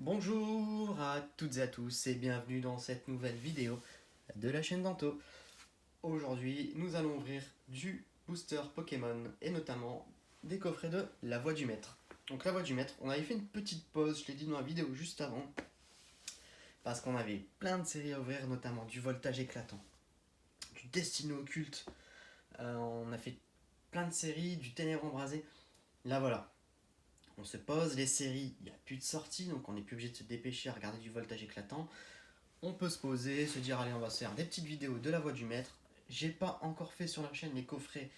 Bonjour à toutes et à tous et bienvenue dans cette nouvelle vidéo de la chaîne Danto. Aujourd'hui, nous allons ouvrir du booster Pokémon et notamment des coffrets de la Voix du Maître. Donc la Voix du Maître, on avait fait une petite pause, je l'ai dit dans la vidéo juste avant, parce qu'on avait plein de séries à ouvrir, notamment du Voltage éclatant, du Destino occulte, on a fait plein de séries, du Ténèbres embrasé. Là voilà, on se pose, les séries, il n'y a plus de sortie, donc on n'est plus obligé de se dépêcher à regarder du Voltage éclatant. On peut se poser, se dire allez on va se faire des petites vidéos de la Voix du Maître. J'ai pas encore fait sur la chaîne les coffrets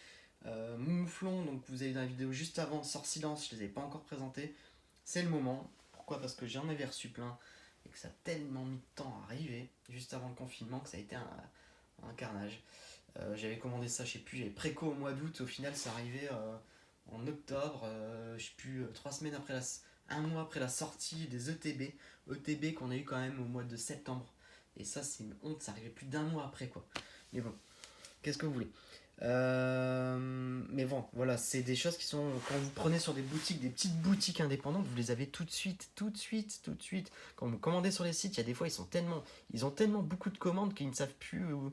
Mouflon, donc vous avez dans la vidéo juste avant, Sort Silence, je les ai pas encore présentés. C'est le moment. Pourquoi? Parce que j'en avais reçu plein et que ça a tellement mis de temps à arriver, juste avant le confinement, que ça a été un carnage. J'avais commandé ça, je sais plus, j'avais préco au mois d'août, au final ça arrivait en octobre, je sais plus, 3 semaines après un mois après la sortie des ETB qu'on a eu quand même au mois de septembre. Et ça c'est une honte, ça arrivait plus d'un mois après quoi. Mais bon, qu'est-ce que vous voulez. Mais bon, voilà, c'est des choses qui sont, quand vous prenez sur des boutiques, des petites boutiques indépendantes, vous les avez tout de suite, tout de suite, tout de suite. Quand vous commandez sur les sites, il y a des fois, ils ont tellement beaucoup de commandes qu'ils ne savent plus où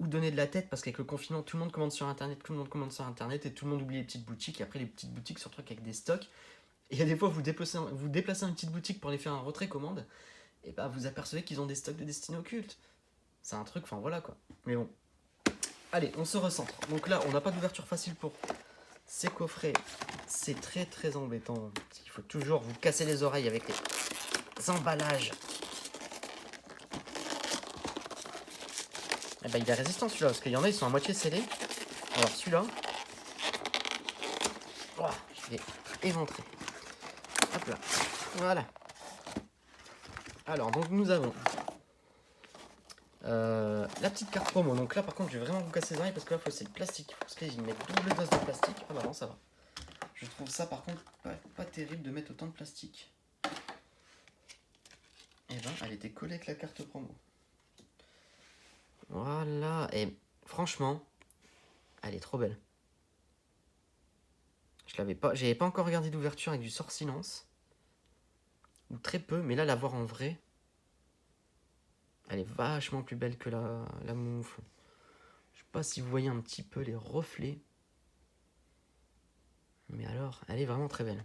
donner de la tête, parce qu'avec le confinement, tout le monde commande sur internet, tout le monde commande sur internet, et tout le monde oublie les petites boutiques, et après les petites boutiques se retrouvent avec des stocks. Et il y a des fois, vous déplacez une petite boutique pour aller faire un retrait commande, et bah vous apercevez qu'ils ont des stocks de Destiny occulte. C'est un truc, enfin voilà quoi. Mais bon. Allez, on se recentre. Donc là, on n'a pas d'ouverture facile pour ces coffrets. C'est très très embêtant. Parce qu'il faut toujours vous casser les oreilles avec les emballages. Eh ben, il est résistant celui-là, parce qu'il y en a, ils sont à moitié scellés. Alors celui-là, oh, je l'ai éventré. Hop là. Voilà. Alors, donc nous avons la petite carte promo. Donc là, par contre, je vais vraiment vous casser les oreilles parce que là, c'est le plastique. Parce qu'ils mettent double dose de plastique. Ah bah non, ça va. Je trouve ça, par contre, pas terrible de mettre autant de plastique. Et ben, elle était collée avec la carte promo. Voilà. Et franchement, elle est trop belle. J'avais pas encore regardé d'ouverture avec du Sort Silence. Ou très peu, mais là, la voir en vrai, elle est vachement plus belle que la moufle. Je sais pas si vous voyez un petit peu les reflets. Mais alors, elle est vraiment très belle.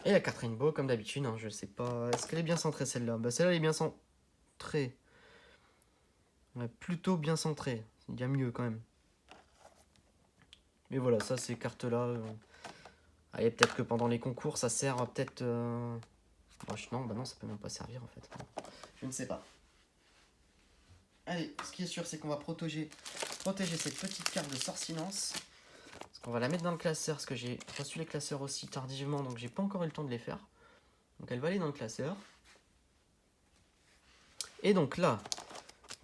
Et la carte Rainbow, comme d'habitude, hein, je sais pas. Est-ce qu'elle est bien centrée celle-là? Bah celle-là, elle est bien centrée. Ouais, plutôt bien centrée. C'est bien mieux quand même. Mais voilà, ça, ces cartes-là. Allez, peut-être que pendant les concours, ça sert peut-être. Non, bah non, ça peut même pas servir en fait. Je ne sais pas. Allez, ce qui est sûr, c'est qu'on va protéger cette petite carte de Sort Silence. Parce qu'on va la mettre dans le classeur, parce que j'ai reçu les classeurs aussi tardivement, donc j'ai pas encore eu le temps de les faire. Donc elle va aller dans le classeur. Et donc là,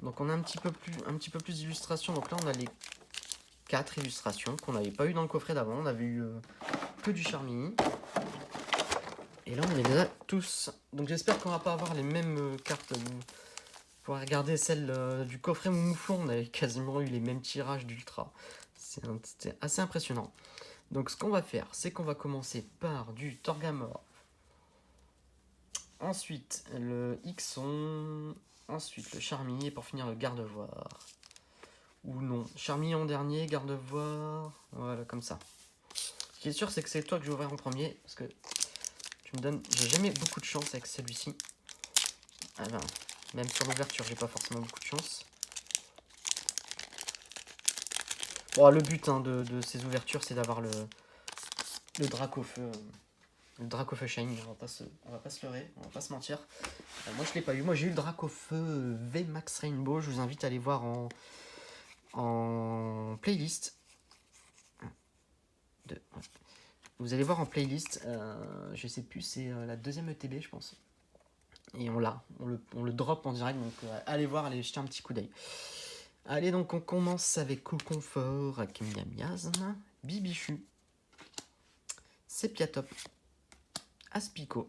donc on a un petit peu plus d'illustrations. Donc là, on a les 4 illustrations qu'on n'avait pas eu dans le coffret d'avant. On avait eu que du Charmini. Et là, on les a tous. Donc j'espère qu'on va pas avoir les mêmes cartes. Pour regarder celle du coffret Mouflon, on avait quasiment eu les mêmes tirages d'Ultra. C'était assez impressionnant. Donc ce qu'on va faire, c'est qu'on va commencer par du Torgamore. Ensuite le Ixon. Ensuite le Charmy. Et pour finir le Gardevoir. Ou non. Charmy en dernier, Gardevoir. Voilà, comme ça. Ce qui est sûr, c'est que c'est toi que je vais ouvrir en premier. Parce que tu me donnes. J'ai jamais beaucoup de chance avec celui-ci. Ah ben, même sur l'ouverture, j'ai pas forcément beaucoup de chance. Bon, le but hein, de ces ouvertures, c'est d'avoir le Dracofeu. Le Dracofeu Shiny, on va pas se leurrer, on va pas se mentir. Moi, je l'ai pas eu. Moi, j'ai eu le Dracofeu VMAX Rainbow. Je vous invite à aller voir en playlist. Vous allez voir en playlist. Je sais plus, c'est la deuxième ETB, je pense. Et on le drop en direct. Donc, allez voir, allez jeter un petit coup d'œil. Allez, donc on commence avec Coconfort, Miasme, Bibichu, Sepiatop, Aspico,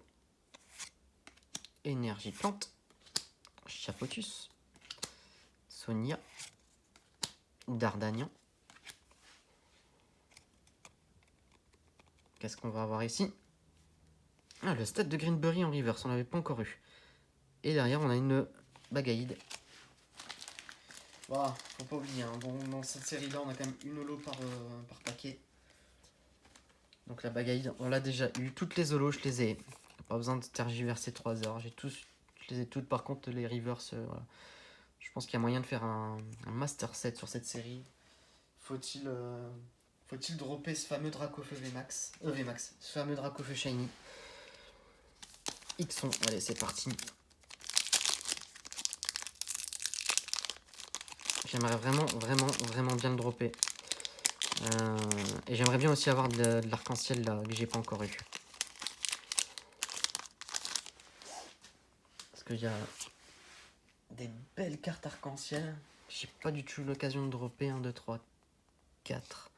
Énergie Plante, Chapotus, Sonia, Dardagnan. Qu'est-ce qu'on va avoir ici? Ah, le stade de Greenbury en reverse, on l'avait pas encore eu. Et derrière, on a une Bagaïde. Voilà, faut pas oublier, hein. Bon, dans cette série-là, on a quand même une holo par paquet. Donc la Bagaïde, on l'a déjà eu. Toutes les holos, je les ai. Pas besoin de tergiverser 3 heures. Je les ai toutes. Par contre, les reverse, voilà. Je pense qu'il y a moyen de faire un master set sur cette série. Faut-il dropper ce fameux Dracofeu VMAX, ce fameux Dracofeu Shiny. Xon, allez, c'est parti. J'aimerais vraiment bien le dropper. Et j'aimerais bien aussi avoir de l'arc-en-ciel là, que j'ai pas encore eu. Parce qu'il y a des belles cartes arc-en-ciel. J'ai pas du tout eu l'occasion de dropper. 1, 2, 3, 4.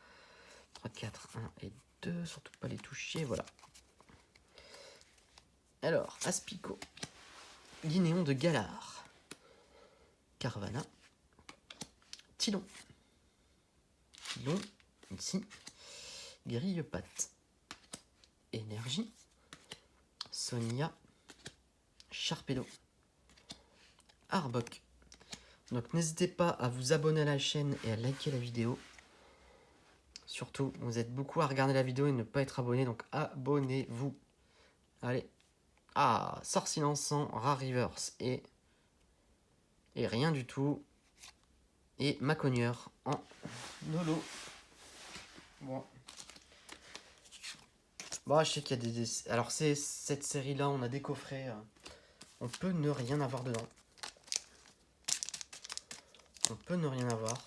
3, 4, 1 et 2. Surtout pas les toucher, voilà. Alors, Aspico. Linéon de Galar. Carvana. Tylon. Tylon, ici. Grille-patte. Énergie. Sonia. Sharpedo. Arbok. Donc n'hésitez pas à vous abonner à la chaîne et à liker la vidéo. Surtout, vous êtes beaucoup à regarder la vidéo et ne pas être abonné, donc abonnez-vous. Allez. Ah, Sorcier Lançant, Rare Reverse et rien du tout. Et Macogneur en holo. Bon. Bon, je sais qu'il y a des... Alors, c'est cette série-là, on a des coffrets. On peut ne rien avoir dedans. On peut ne rien avoir.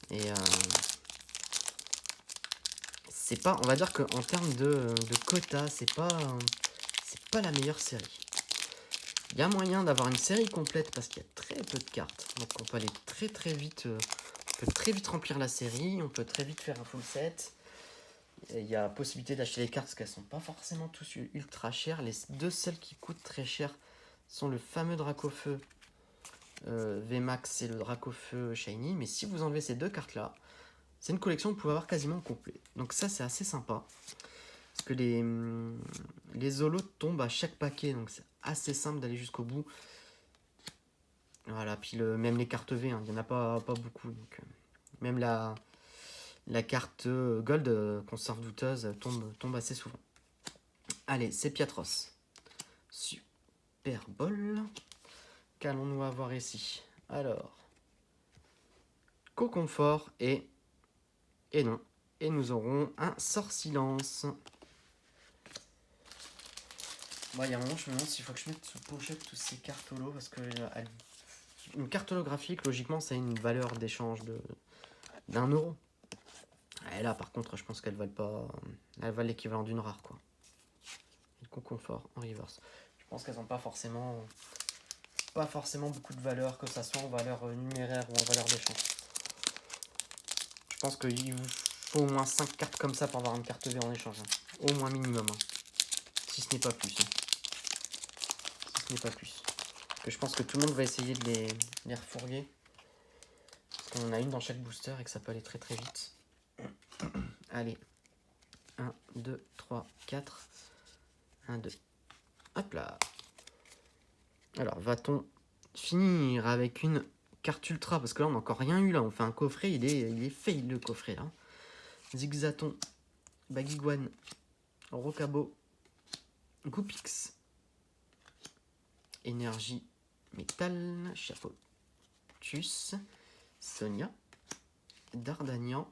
Et c'est pas... On va dire qu'en termes de quota, c'est pas la meilleure série. Il y a moyen d'avoir une série complète parce qu'il y a très peu de cartes. Donc on peut aller très vite. On peut très vite remplir la série. On peut très vite faire un full set. Il y a possibilité d'acheter les cartes parce qu'elles sont pas forcément tous ultra chères. Les deux seules qui coûtent très cher sont le fameux Dracofeu VMAX et le Dracofeu Shiny. Mais si vous enlevez ces deux cartes là, c'est une collection que vous pouvez avoir quasiment complet. Donc ça c'est assez sympa. Parce que les holos tombent à chaque paquet. Donc c'est assez simple d'aller jusqu'au bout. Voilà, puis même les cartes V, hein, il n'y en a pas beaucoup. Donc, même la carte Gold, conserve douteuse, tombe assez souvent. Allez, c'est Piatros. Super Bol. Qu'allons-nous avoir ici? Alors, Co-Confort et non. Et nous aurons un Sort-Silence. Bon, il y a un moment, je me demande s'il faut que je mette sous pochette toutes ces cartes holo parce que une carte holographique, logiquement, ça a une valeur d'échange d'1 euro. Et là, par contre, je pense qu'elle valent pas. Elle valent l'équivalent d'une rare, quoi. Et le confort en reverse. Je pense qu'elles n'ont pas forcément beaucoup de valeur, que ça soit en valeur numéraire ou en valeur d'échange. Je pense qu'il vous faut au moins 5 cartes comme ça pour avoir une carte V en échange. Hein. Au moins minimum. Hein. Si ce n'est pas plus. Hein. Si ce n'est pas plus. Parce que je pense que tout le monde va essayer de les refourguer. Parce qu'on en a une dans chaque booster et que ça peut aller très vite. Allez. 1, 2, 3, 4. 1, 2. Hop là. Alors, va-t-on finir avec une carte ultra? Parce que là, on n'a encore rien eu là. On fait un coffret. Il est fail le coffret là. Zigzaton. Bagiguan. Rocabo. Goupix. Énergie. Métal. Chapotus. Sonia. Dardagnan.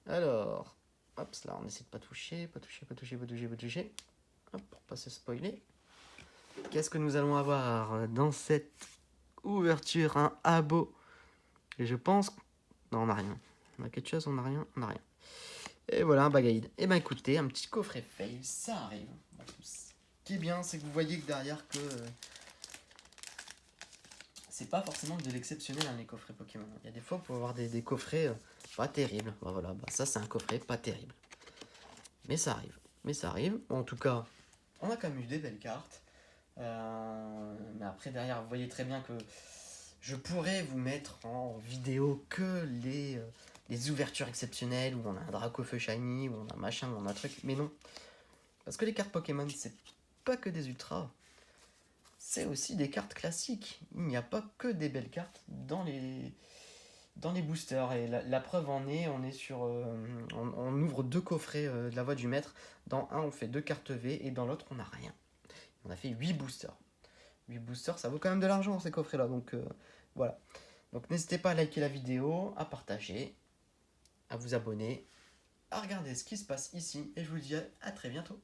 Alors, hop, là, on essaie de pas toucher. Hop, pour pas se spoiler. Qu'est-ce que nous allons avoir dans cette ouverture? Un abo. Et je pense... Non, on n'a rien. On a quelque chose, on n'a rien, on n'a rien. Et voilà, un Bagaïde. Et ben écoutez, un petit coffret fail, ça arrive. Ce qui est bien, c'est que vous voyez que derrière que... c'est pas forcément de l'exceptionnel, hein, les coffrets Pokémon. Il y a des fois, pour avoir des coffrets pas terribles. Ben voilà, ça c'est un coffret pas terrible. Mais ça arrive. Bon, en tout cas, on a quand même eu des belles cartes. Mais après, derrière, vous voyez très bien que je pourrais vous mettre en vidéo que les ouvertures exceptionnelles, où on a un Dracofeu Shiny, où on a machin, où on a un truc. Mais non. Parce que les cartes Pokémon, c'est pas que des ultras, c'est aussi des cartes classiques. Il n'y a pas que des belles cartes dans les boosters. Et la preuve en est, on est sur, on ouvre 2 coffrets de la voix du maître. Dans un, on fait 2 cartes V et dans l'autre, on n'a rien. On a fait 8 boosters. 8 boosters, ça vaut quand même de l'argent ces coffrets-là. Donc voilà. Donc n'hésitez pas à liker la vidéo, à partager, à vous abonner, à regarder ce qui se passe ici. Et je vous dis à très bientôt.